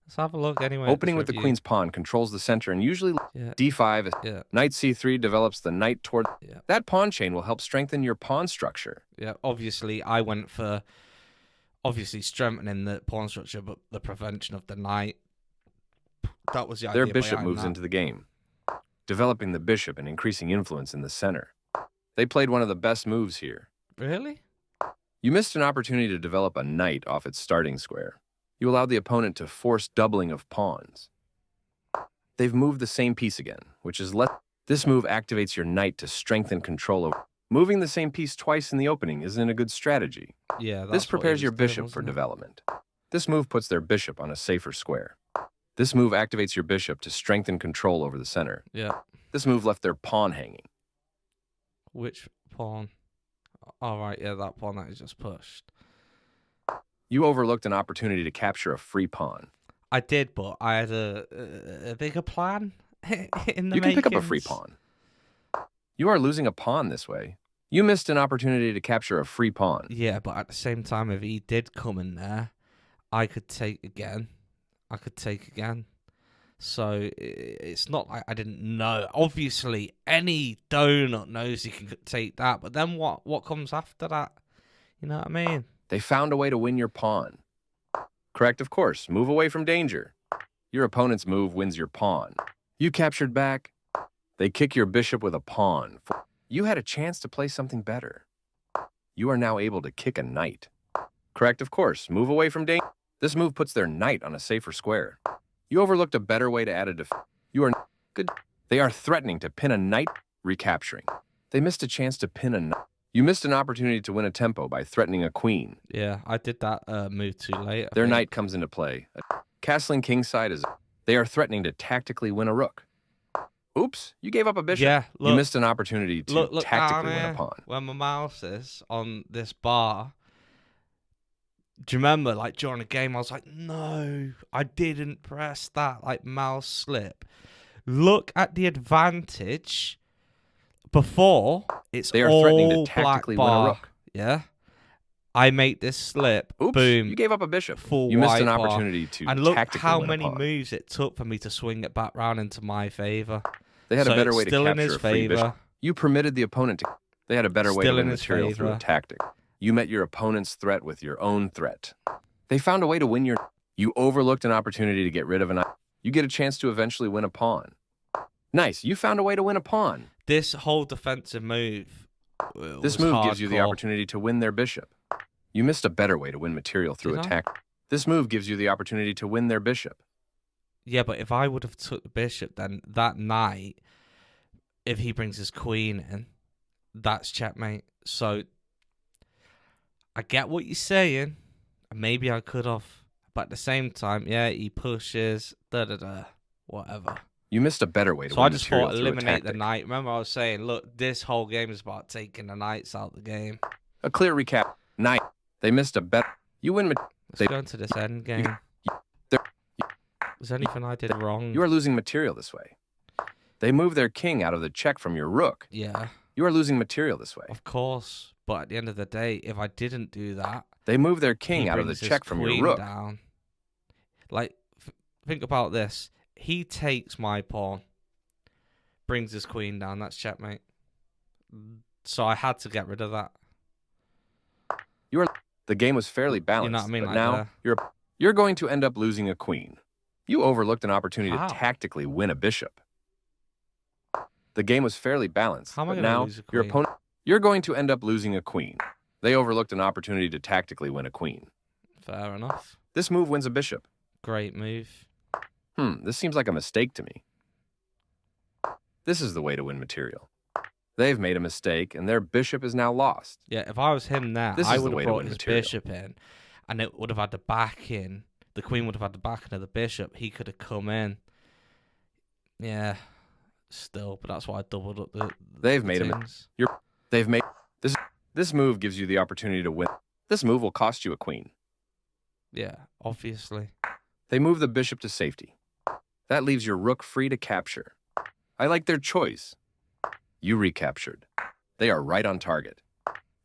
Let's have a look anyway. Opening with the queen's pawn controls the center and usually d5 is knight c3 develops the knight toward that pawn chain will help strengthen your pawn structure. Yeah, obviously I went for strengthening the pawn structure, but the prevention of the knight. That was the idea. Their bishop moves into the game, developing the bishop and increasing influence in the center. They played one of the best moves here. Really? You missed an opportunity to develop a knight off its starting square. You allowed the opponent to force doubling of pawns. They've moved the same piece again, which is less. This move activates your knight to strengthen control over. Moving the same piece twice in the opening isn't a good strategy. Yeah, this prepares your bishop for development. This move puts their bishop on a safer square. This move activates your bishop to strengthen control over the center. Yeah. This move left their pawn hanging. Which pawn? All right, yeah, that pawn that is just pushed. You overlooked an opportunity to capture a free pawn. I did, but I had a bigger plan in the You can pick up a free pawn. You are losing a pawn this way. You missed an opportunity to capture a free pawn. Yeah, but at the same time, if he did come in there, I could take again. So it's not like I didn't know. Obviously, any donut knows he can take that. But then what comes after that? You know what I mean? They found a way to win your pawn. Correct, of course. Move away from danger. Your opponent's move wins your pawn. You captured back. They kick your bishop with a pawn. You had a chance to play something better. You are now able to kick a knight. Correct, of course. Move away from danger. This move puts their knight on a safer square. You overlooked a better way to add a defense. You are good. They are threatening to pin a knight, recapturing. They missed a chance to pin a knight. You missed an opportunity to win a tempo by threatening a queen. Yeah, I did that move too late. Their knight comes into play. Castling kingside is... They are threatening to tactically win a rook. Oops, you gave up a bishop. Yeah, look, you missed an opportunity to tactically win a pawn. Where my mouse is on this bar, Do you remember, like, during a game, I was like, no, I didn't press that, like, mouse slip. Look at the advantage before it's They are threatening to all black tactically win a bar. rook. Yeah? I make this slip. Oops, Boom. you gave up a bishop. Full You missed white an bar. opportunity to And look tactically how win many a pawn. moves it took for me to swing it back round into my favour. They had So a better it's way to still in capture his a free bishop. favour. You permitted the opponent to... They had a better way to Still in win his material through a favour. tactic. You met your opponent's threat with your own threat. They found a way to win your... You overlooked an opportunity to get rid of an... You get a chance to eventually win a pawn. Nice, you found a way to win a pawn. This whole defensive move This move gives you the opportunity to win their bishop. You missed a better way to win material through Did I? attack. This move gives you the opportunity to win their bishop. Yeah, but if I would have took the bishop, then that knight, if he brings his queen in, that's checkmate. So I get what you're saying. Maybe I could have. But at the same time, yeah, he pushes, whatever. You missed a better way to So win I just material thought through a eliminate the tactic. knight. Remember I was saying, look, this whole game is about taking the knights out the game. A clear recap. Knight. They missed a better... You win... Let's go into this end game. Was there anything I did wrong? You are losing material this way. They move their king out of the check from your rook. Yeah, You are losing material this way. of course. But at the end of the day, if I didn't do that, They move their king he out of the brings his check from your queen rook. down. Like, think about this. He takes my pawn, brings his queen down. That's checkmate. So I had to get rid of that. The game was fairly balanced. You know what I mean? But Like now you're going to end up losing a queen. You overlooked an opportunity How? to tactically win a bishop. The game was fairly balanced. How am I but gonna now lose a your queen? opponent... You're going to end up losing a queen. They overlooked an opportunity to tactically win a queen. Fair enough. This move wins a bishop. Great move. This seems like a mistake to me. This is the way to win material. They've made a mistake, and their bishop is now lost. Yeah, if I was him there, This I is the would way have to brought win his material. bishop in, and it would have had the backing. The queen would have had the backing of the bishop. He could have come in. Yeah, still, but that's why I doubled up the. They've the made him. tins. They've made this. This move gives you the opportunity to win. This move will cost you a queen. Yeah, obviously. They move the bishop to safety. That leaves your rook free to capture. I like their choice. You recaptured. They are right on target.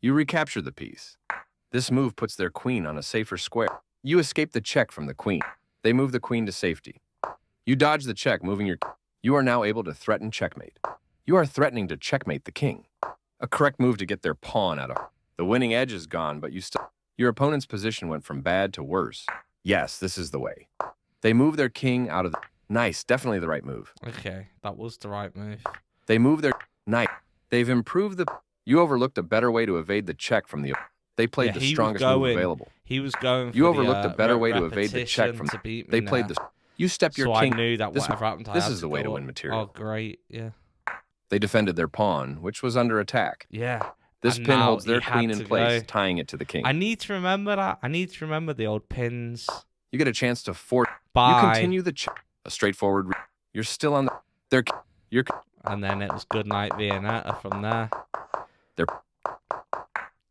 You recapture the piece. This move puts their queen on a safer square. You escape the check from the queen. They move the queen to safety. You dodge the check, moving your... You are now able to threaten checkmate. You are threatening to checkmate the king. A correct move to get their pawn out of... The winning edge is gone, but you still... Your opponent's position went from bad to worse. Yes, this is the way. They move their king out of the... Nice, definitely the right move. Okay, that was the right move. They move their... Nice. They've improved the... You overlooked a better way to evade the check from the... They played Yeah, the he was strongest move going- available. He was going. For You overlooked the, a better way to evade the check repetition from... to beat me They played there. this... You step your So king... I knew that this- whatever happened, I this had is the way to go win up. material. Oh, great! Yeah, They defended their pawn, which was under attack. yeah. This And pin now holds their he queen had in to place, go. tying it to the king. I need to remember that. I need to remember the old pins. You get a chance to force... Bye. You continue the check. A straightforward... You're still on the... They're... You're... And then it was good night Viennetta from there.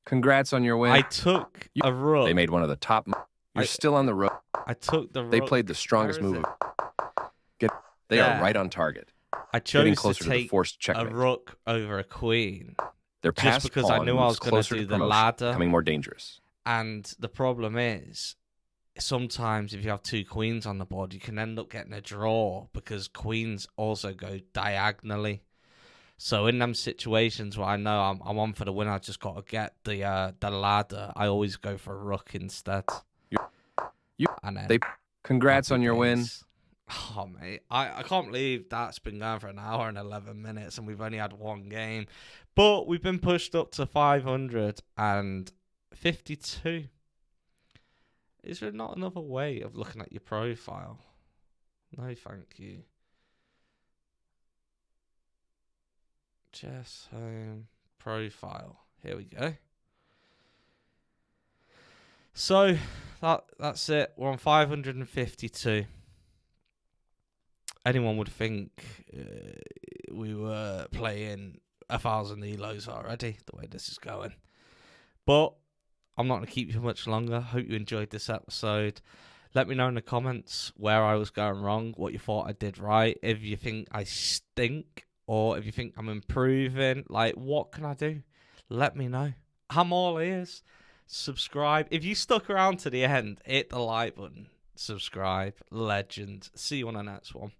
Congrats on your win. I took a rook. They made one of the top... You're I- still on the rook. I took the rook. They played the strongest Where is move. it? They Yeah. are right on target. I Getting chose closer to to the take forced a checkmate. rook over a queen. Their just passed because I pawn knew I moves was gonna closer do to the promotion, ladder. becoming more dangerous. And the problem is, sometimes if you have two queens on the board, you can end up getting a draw because queens also go diagonally. So in them situations where I know I'm on for the win, I just got to get the ladder. I always go for a rook instead. And then Congrats happy on your win. days. Oh, mate. I can't believe that's been going for an hour and 11 minutes and we've only had one game. But we've been pushed up to 552. Is there not another way of looking at your profile? No, thank you. Chess home profile. Here we go. So that's it. We're on 552. Anyone would think we were playing 1,000 elos already, the way this is going. But I'm not going to keep you much longer. Hope you enjoyed this episode. Let me know in the comments where I was going wrong, what you thought I did right, if you think I stink, or if you think I'm improving. Like, what can I do? Let me know. I'm all ears. Subscribe. If you stuck around to the end, hit the like button. Subscribe. Legend. See you on the next one.